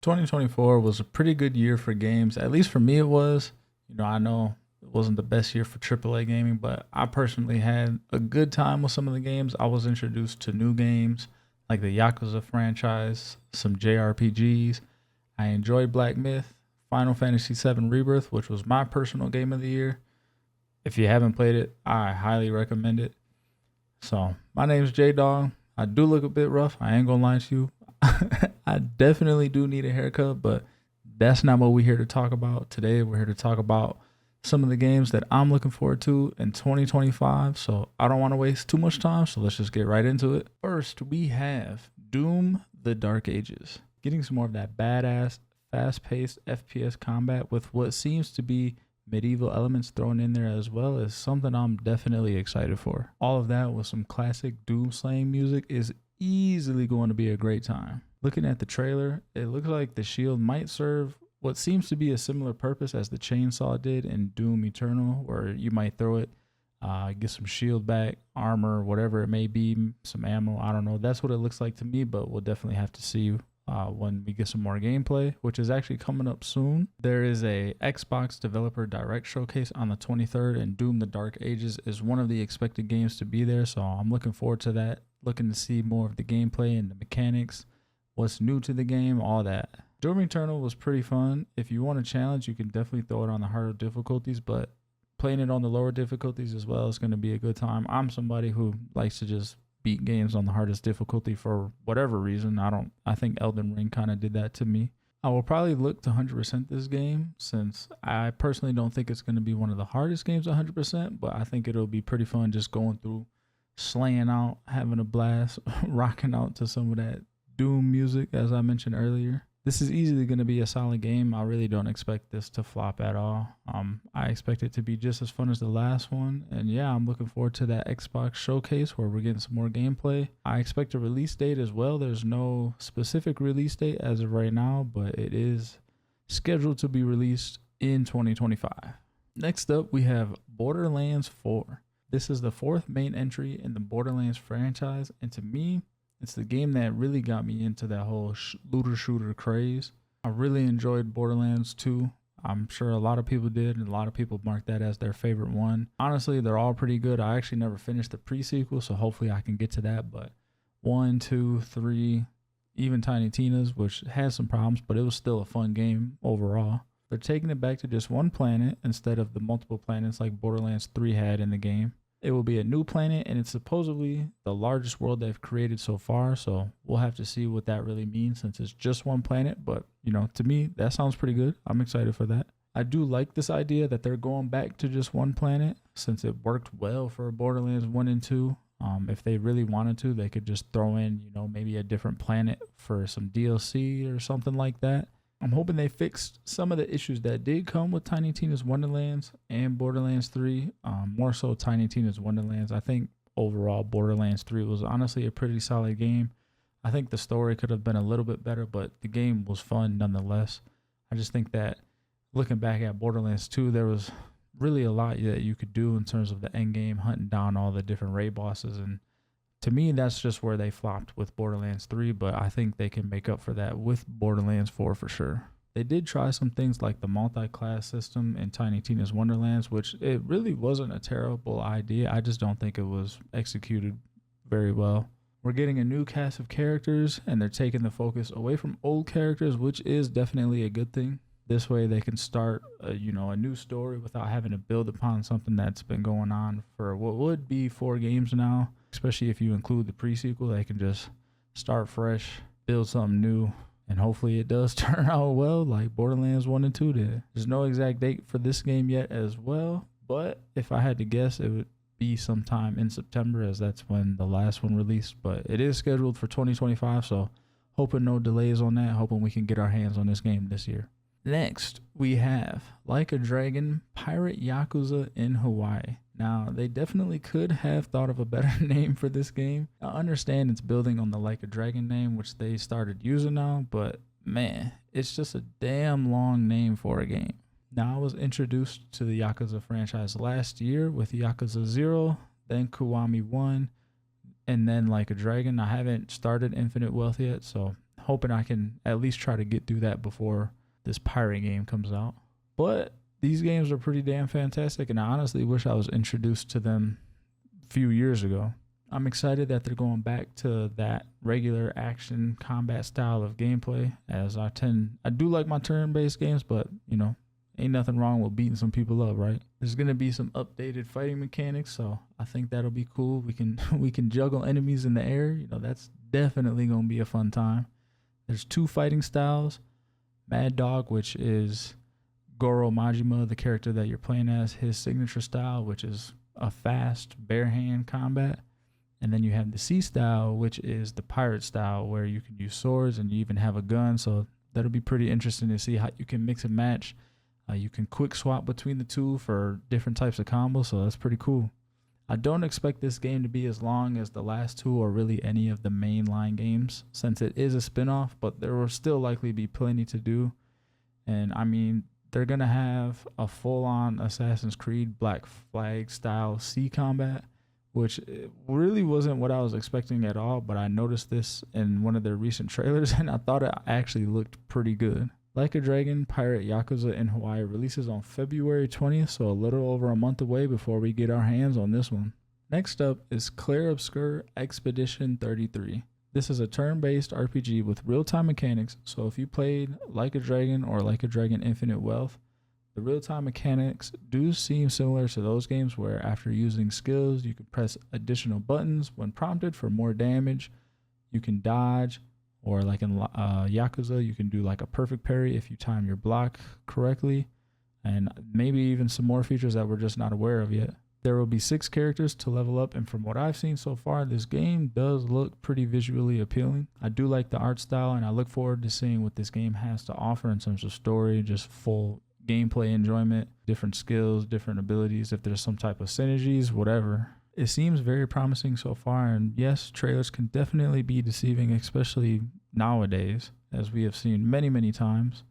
2024 was a pretty good year for games. At least for me, it was. I know it wasn't the best year for AAA gaming, but I personally had a good time with some of the games. I was introduced to new games like the Yakuza franchise, some JRPGs. I enjoyed Black Myth, Final Fantasy VII Rebirth, which was my personal game of the year. If you haven't played it, I highly recommend it. So, my name's J Dog. I do look a bit rough. I ain't gonna lie to you. I definitely do need a haircut, but that's not what we're here to talk about today. We're here to talk about some of the games that I'm looking forward to in 2025. So I don't want to waste too much time. So let's just get right into it. First, we have Doom: The Dark Ages. Getting some more of that badass, fast-paced FPS combat with what seems to be medieval elements thrown in there as well is something I'm definitely excited for. All of that with some classic Doom slaying music is easily going to be a great time. Looking at the trailer, it looks like the shield might serve what seems to be a similar purpose as the chainsaw did in Doom Eternal, where you might throw it, get some shield back, armor, whatever it may be, some ammo. I don't know. That's what it looks like to me, but we'll definitely have to see when we get some more gameplay, which is actually coming up soon. There is a Xbox Developer Direct Showcase on the 23rd, and Doom: The Dark Ages is one of the expected games to be there, so I'm looking forward to that. Looking to see more of the gameplay and the mechanics, what's new to the game, all that. Doom Eternal was pretty fun. If you want a challenge, you can definitely throw it on the harder difficulties, but playing it on the lower difficulties as well is going to be a good time. I'm somebody who likes to just beat games on the hardest difficulty for whatever reason. I think Elden Ring kind of did that to me. I will probably look to 100% this game since I personally don't think it's going to be one of the hardest games 100%, but I think it'll be pretty fun just going through, slaying out, having a blast, rocking out to some of that Doom music, as I mentioned earlier. This is easily going to be a solid game. I really don't expect this to flop at all. I expect it to be just as fun as the last one. And yeah, I'm looking forward to that Xbox showcase where we're getting some more gameplay. I expect a release date as well. There's no specific release date as of right now, but it is scheduled to be released in 2025. Next up, we have Borderlands 4. This is the fourth main entry in the Borderlands franchise, and to me, it's the game that really got me into that whole looter shooter craze. I really enjoyed Borderlands 2. I'm sure a lot of people did, and a lot of people marked that as their favorite one. Honestly, they're all pretty good. I actually never finished the pre-sequel, so hopefully I can get to that. But 1, 2, 3, even Tiny Tina's, which had some problems, but it was still a fun game overall. They're taking it back to just one planet instead of the multiple planets like Borderlands 3 had in the game. It will be a new planet, and it's supposedly the largest world they've created so far, so we'll have to see what that really means since it's just one planet, but, to me, that sounds pretty good. I'm excited for that. I do like this idea that they're going back to just one planet since it worked well for Borderlands 1 and 2. If they really wanted to, they could just throw in, maybe a different planet for some DLC or something like that. I'm hoping they fixed some of the issues that did come with Tiny Tina's Wonderlands and Borderlands 3. More so Tiny Tina's Wonderlands. I think overall Borderlands 3 was honestly a pretty solid game. I think the story could have been a little bit better, but the game was fun nonetheless. I just think that looking back at Borderlands 2, there was really a lot that you could do in terms of the end game, hunting down all the different raid bosses, and to me, that's just where they flopped with Borderlands 3, but I think they can make up for that with Borderlands 4 for sure. They did try some things like the multi-class system in Tiny Tina's Wonderlands, which it really wasn't a terrible idea. I just don't think it was executed very well. We're getting a new cast of characters, and they're taking the focus away from old characters, which is definitely a good thing. This way they can start a new story without having to build upon something that's been going on for what would be 4 games now. Especially if you include the pre-sequel, they can just start fresh, build something new, and hopefully it does turn out well like Borderlands 1 and 2 did. There's no exact date for this game yet as well, but if I had to guess, it would be sometime in September as that's when the last one released. But it is scheduled for 2025, so hoping no delays on that, hoping we can get our hands on this game this year. Next, we have Like a Dragon Pirate Yakuza in Hawaii. Now, they definitely could have thought of a better name for this game. I understand it's building on the Like a Dragon name, which they started using now, but man, it's just a damn long name for a game. Now, I was introduced to the Yakuza franchise last year with Yakuza 0, then Kiwami 1, and then Like a Dragon. I haven't started Infinite Wealth yet, so hoping I can at least try to get through that before this pirate game comes out. But these games are pretty damn fantastic, and I honestly wish I was introduced to them a few years ago. I'm excited that they're going back to that regular action combat style of gameplay, as I do like my turn-based games, but, you know, ain't nothing wrong with beating some people up, right? There's going to be some updated fighting mechanics, so I think that'll be cool. We can juggle enemies in the air. You know, that's definitely going to be a fun time. There's 2 fighting styles. Mad Dog, which is Goro Majima, the character that you're playing as, his signature style, which is a fast, bare hand combat. And then you have the Sea style, which is the pirate style, where you can use swords and you even have a gun. So that'll be pretty interesting to see how you can mix and match. You can quick swap between the two for different types of combos, so that's pretty cool. I don't expect this game to be as long as the last 2 or really any of the mainline games, since it is a spin-off, but there will still likely be plenty to do. And I mean, they're going to have a full-on Assassin's Creed Black Flag style sea combat, which really wasn't what I was expecting at all, but I noticed this in one of their recent trailers, and I thought it actually looked pretty good. Like a Dragon Pirate Yakuza in Hawaii releases on February 20th, so a little over a month away before we get our hands on this one. Next up is Clair Obscur Expedition 33. This is a turn-based RPG with real-time mechanics, so if you played Like a Dragon or Like a Dragon Infinite Wealth, the real-time mechanics do seem similar to those games where after using skills, you can press additional buttons when prompted for more damage. You can dodge, or like in Yakuza, you can do like a perfect parry if you time your block correctly, and maybe even some more features that we're just not aware of yet. There will be 6 characters to level up, and from what I've seen so far, this game does look pretty visually appealing. I do like the art style, and I look forward to seeing what this game has to offer in terms of story, just full gameplay enjoyment, different skills, different abilities, if there's some type of synergies, whatever. It seems very promising so far, and yes, trailers can definitely be deceiving, especially nowadays, as we have seen many times,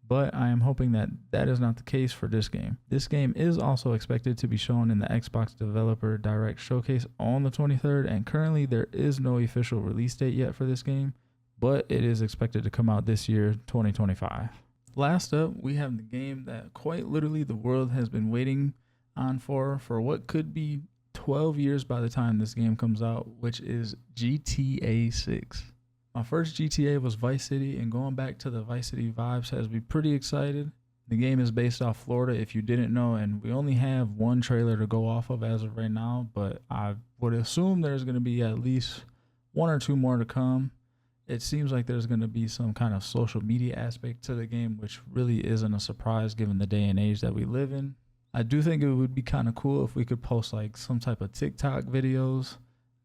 but I am hoping that that is not the case for this game. This game is also expected to be shown in the Xbox Developer Direct Showcase on the 23rd, and currently there is no official release date yet for this game, but it is expected to come out this year, 2025. Last up, we have the game that quite literally the world has been waiting on for what could be 12 years by the time this game comes out, which is GTA 6. My first GTA was Vice City, and going back to the Vice City vibes has me pretty excited. The game is based off Florida, if you didn't know, and we only have one trailer to go off of as of right now, but I would assume there's going to be at least 1 or 2 more to come. It seems like there's going to be some kind of social media aspect to the game, which really isn't a surprise given the day and age that we live in. I do think it would be kind of cool if we could post like some type of TikTok videos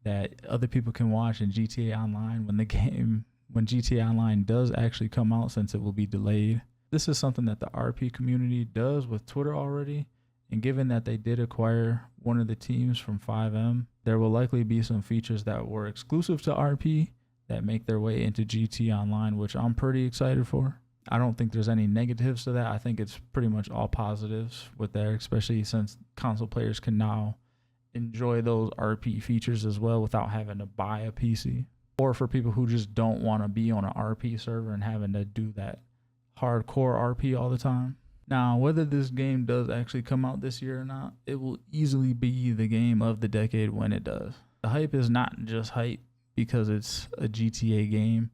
that other people can watch in GTA Online when GTA Online does actually come out, since it will be delayed. This is something that the RP community does with Twitter already, and given that they did acquire one of the teams from 5M, there will likely be some features that were exclusive to RP that make their way into GT Online, which I'm pretty excited for. I don't think there's any negatives to that. I think it's pretty much all positives with there, especially since console players can now enjoy those RP features as well without having to buy a PC. Or for people who just don't want to be on an RP server and having to do that hardcore RP all the time. Now, whether this game does actually come out this year or not, it will easily be the game of the decade when it does. The hype is not just hype because it's a GTA game.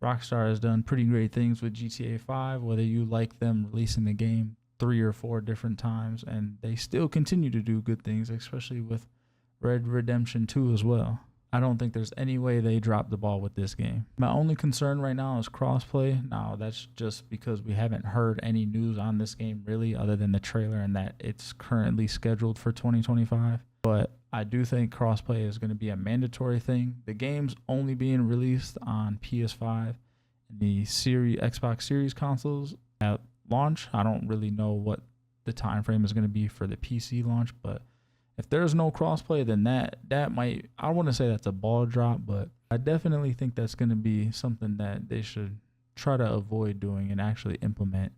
Rockstar has done pretty great things with GTA 5, whether you like them releasing the game 3 or 4 different times, and they still continue to do good things, especially with Red Dead Redemption 2 as well. I don't think there's any way they drop the ball with this game. My only concern right now is crossplay. Now, that's just because we haven't heard any news on this game really, other than the trailer and that it's currently scheduled for 2025. But I do think crossplay is going to be a mandatory thing. The game's only being released on PS5 and the Xbox Series consoles at launch. I don't really know what the time frame is going to be for the PC launch, but if there's no crossplay, then that might, I wouldn't say that's a ball drop, but I definitely think that's going to be something that they should try to avoid doing and actually implement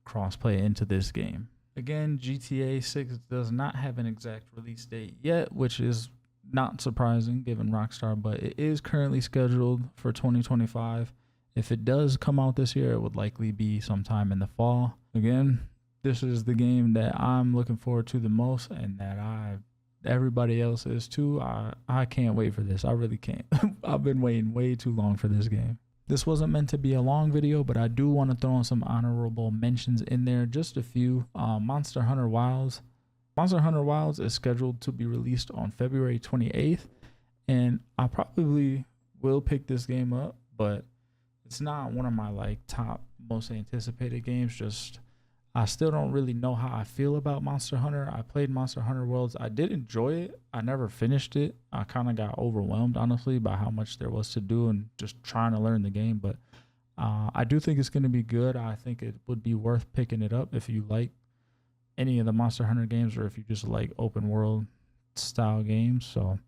crossplay into this game. Again, GTA 6 does not have an exact release date yet, which is not surprising given Rockstar, but it is currently scheduled for 2025. If it does come out this year, it would likely be sometime in the fall. Again, this is the game that I'm looking forward to the most, and that everybody else is too. I can't wait for this. I really can't. I've been waiting way too long for this game. This wasn't meant to be a long video, but I do want to throw in some honorable mentions in there, just a few. Monster Hunter Wilds. Monster Hunter Wilds is scheduled to be released on February 28th, and I probably will pick this game up, but it's not one of my like top most anticipated games. Just I still don't really know how I feel about Monster Hunter. I played Monster Hunter Worlds. I did enjoy it. I never finished it. I kind of got overwhelmed, honestly, by how much there was to do and just trying to learn the game. But I do think it's going to be good. I think it would be worth picking it up if you like any of the Monster Hunter games, or if you just like open world style games. So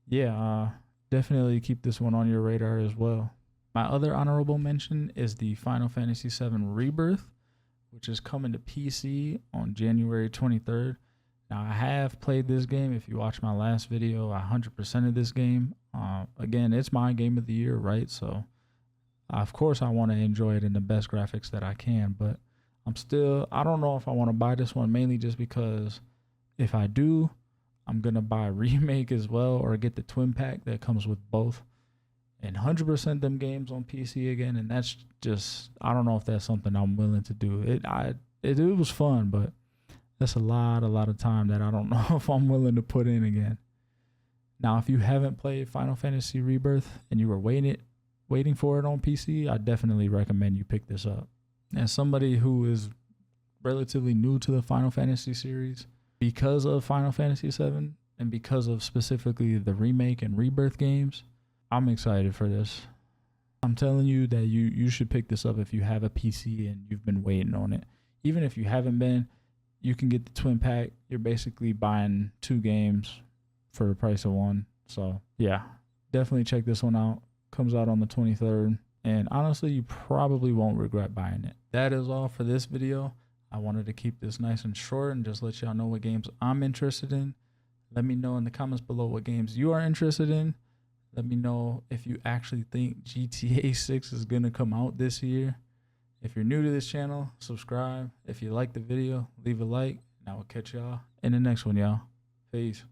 yeah, definitely keep this one on your radar as well. My other honorable mention is the Final Fantasy VII Rebirth, which is coming to PC on January 23rd. Now, I have played this game. If you watch my last video, I 100%ed this game. Again, it's my game of the year, right? So, of course, I want to enjoy it in the best graphics that I can. But I don't know if I want to buy this one, mainly just because if I do, I'm going to buy a remake as well, or get the twin pack that comes with both. And 100% them games on PC again, and that's just, I don't know if that's something I'm willing to do. It was fun, but that's a lot of time that I don't know if I'm willing to put in again. Now, if you haven't played Final Fantasy Rebirth and you were waiting for it on PC, I definitely recommend you pick this up. As somebody who is relatively new to the Final Fantasy series, because of Final Fantasy VII and because of specifically the remake and Rebirth games, I'm excited for this. I'm telling you that you should pick this up if you have a PC and you've been waiting on it. Even if you haven't been, you can get the twin pack. You're basically buying 2 games for the price of 1. So yeah, definitely check this one out. Comes out on the 23rd. And honestly, you probably won't regret buying it. That is all for this video. I wanted to keep this nice and short and just let y'all know what games I'm interested in. Let me know in the comments below what games you are interested in. Let me know if you actually think GTA 6 is going to come out this year. If you're new to this channel, subscribe. If you like the video, leave a like. And I will catch y'all in the next one, y'all. Peace.